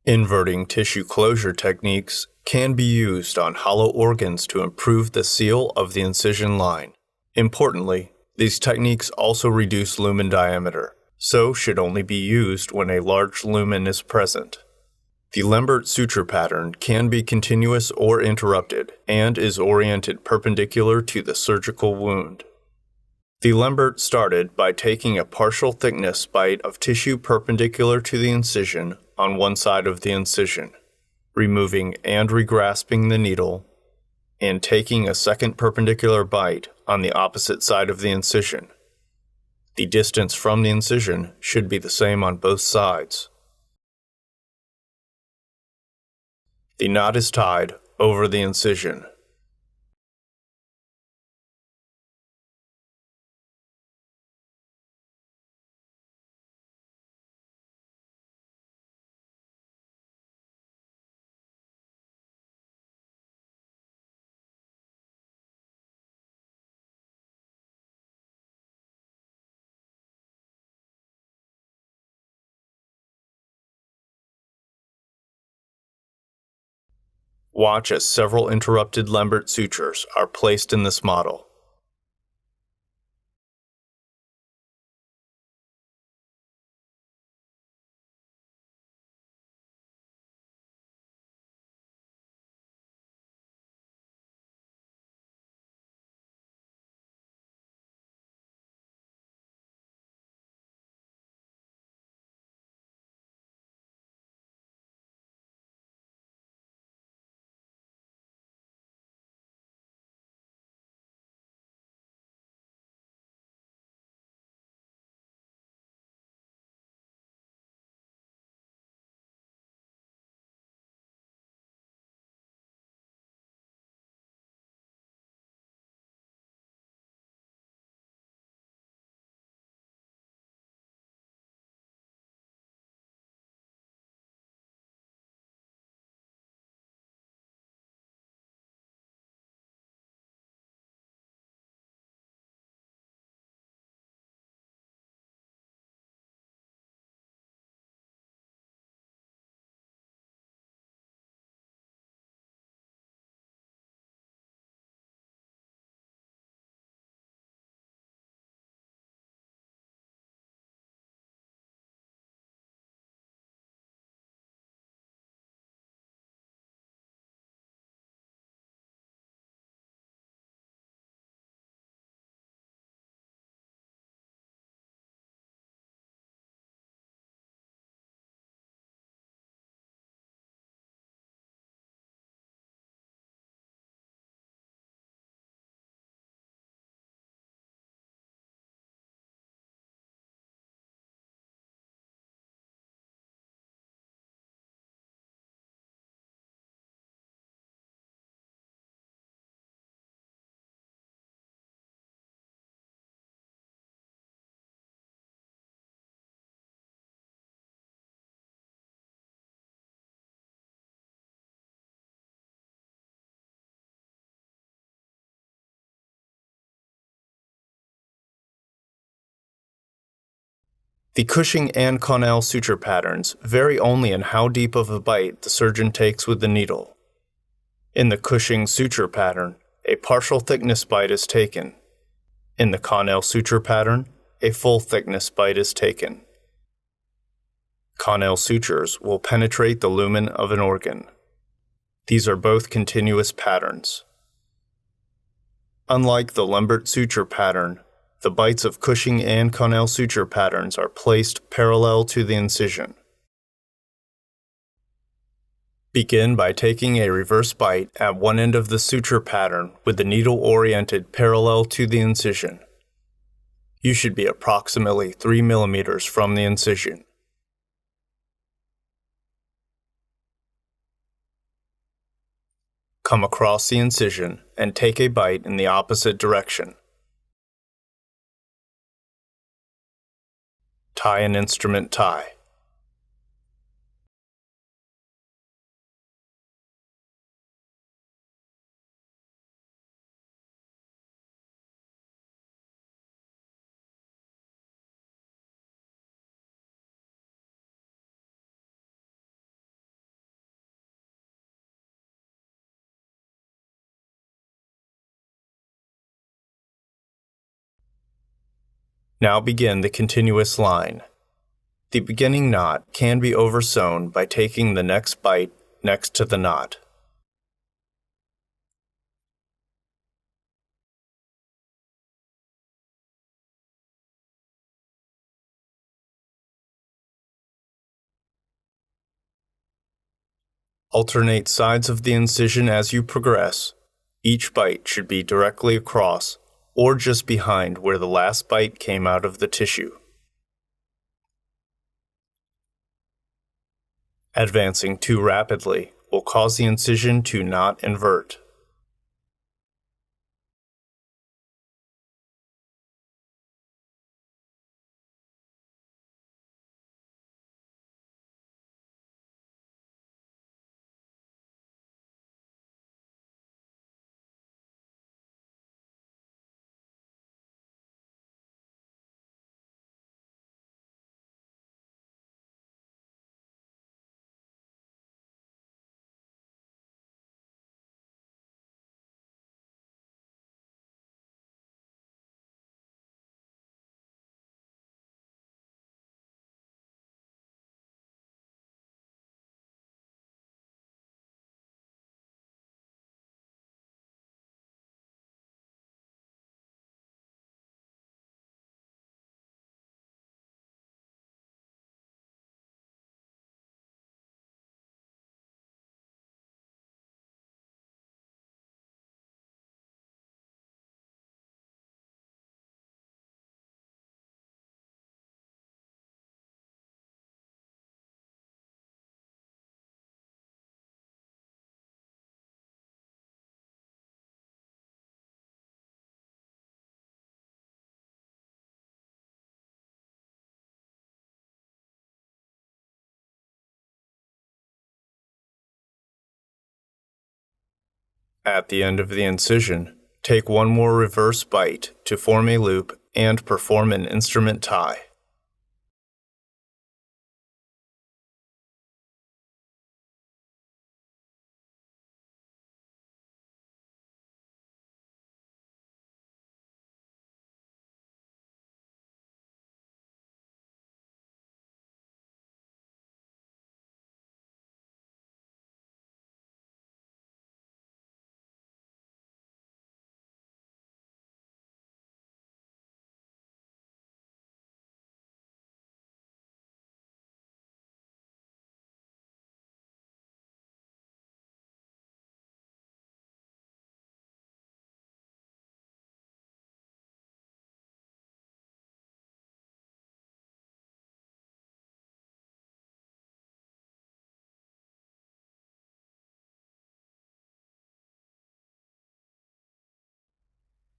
Inverting tissue closure techniques can be used on hollow organs to improve the seal of the incision line. Importantly, these techniques also reduce lumen diameter, so should only be used when a large lumen is present. The Lambert suture pattern can be continuous or interrupted and is oriented perpendicular to the surgical wound. The Lambert started by taking a partial thickness bite of tissue perpendicular to the incision on one side of the incision, removing and regrasping the needle, and taking a second perpendicular bite on the opposite side of the incision. The distance from the incision should be the same on both sides. The knot is tied over the incision. Watch as several interrupted Lambert sutures are placed in this model. The Cushing and Connell suture patterns vary only in how deep of a bite the surgeon takes with the needle. In the Cushing suture pattern, a partial thickness bite is taken. In the Connell suture pattern, a full thickness bite is taken. Connell sutures will penetrate the lumen of an organ. These are both continuous patterns. Unlike the Lambert suture pattern, the bites of Cushing and Connell suture patterns are placed parallel to the incision. Begin by taking a reverse bite at one end of the suture pattern with the needle oriented parallel to the incision. You should be approximately 3 millimeters from the incision. Come across the incision and take a bite in the opposite direction. Tie an instrument tie. Now begin the continuous line. The beginning knot can be oversewn by taking the next bite next to the knot. Alternate sides of the incision as you progress. Each bite should be directly across or just behind where the last bite came out of the tissue. Advancing too rapidly will cause the incision to not invert. At the end of the incision, take one more reverse bite to form a loop and perform an instrument tie.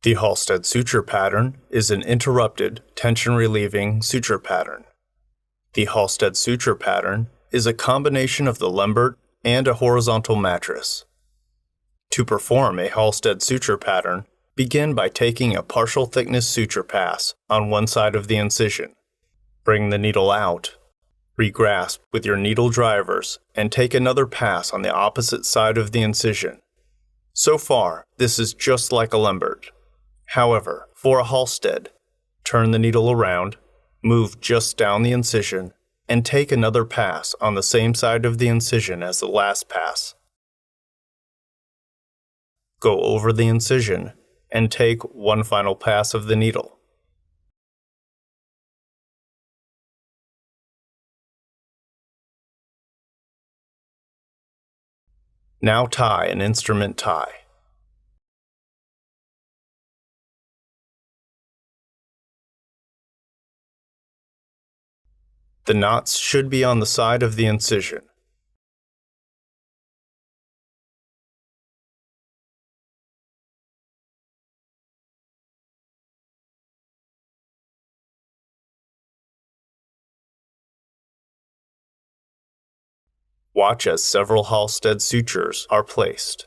The Halstead suture pattern is an interrupted, tension-relieving suture pattern. The Halstead suture pattern is a combination of the Lembert and a horizontal mattress. To perform a Halstead suture pattern, begin by taking a partial thickness suture pass on one side of the incision. Bring the needle out, regrasp with your needle drivers, and take another pass on the opposite side of the incision. So far, this is just like a Lembert. However, for a Halstead, turn the needle around, move just down the incision, and take another pass on the same side of the incision as the last pass. Go over the incision and take one final pass of the needle. Now tie an instrument tie. The knots should be on the side of the incision. Watch as several Halstead sutures are placed.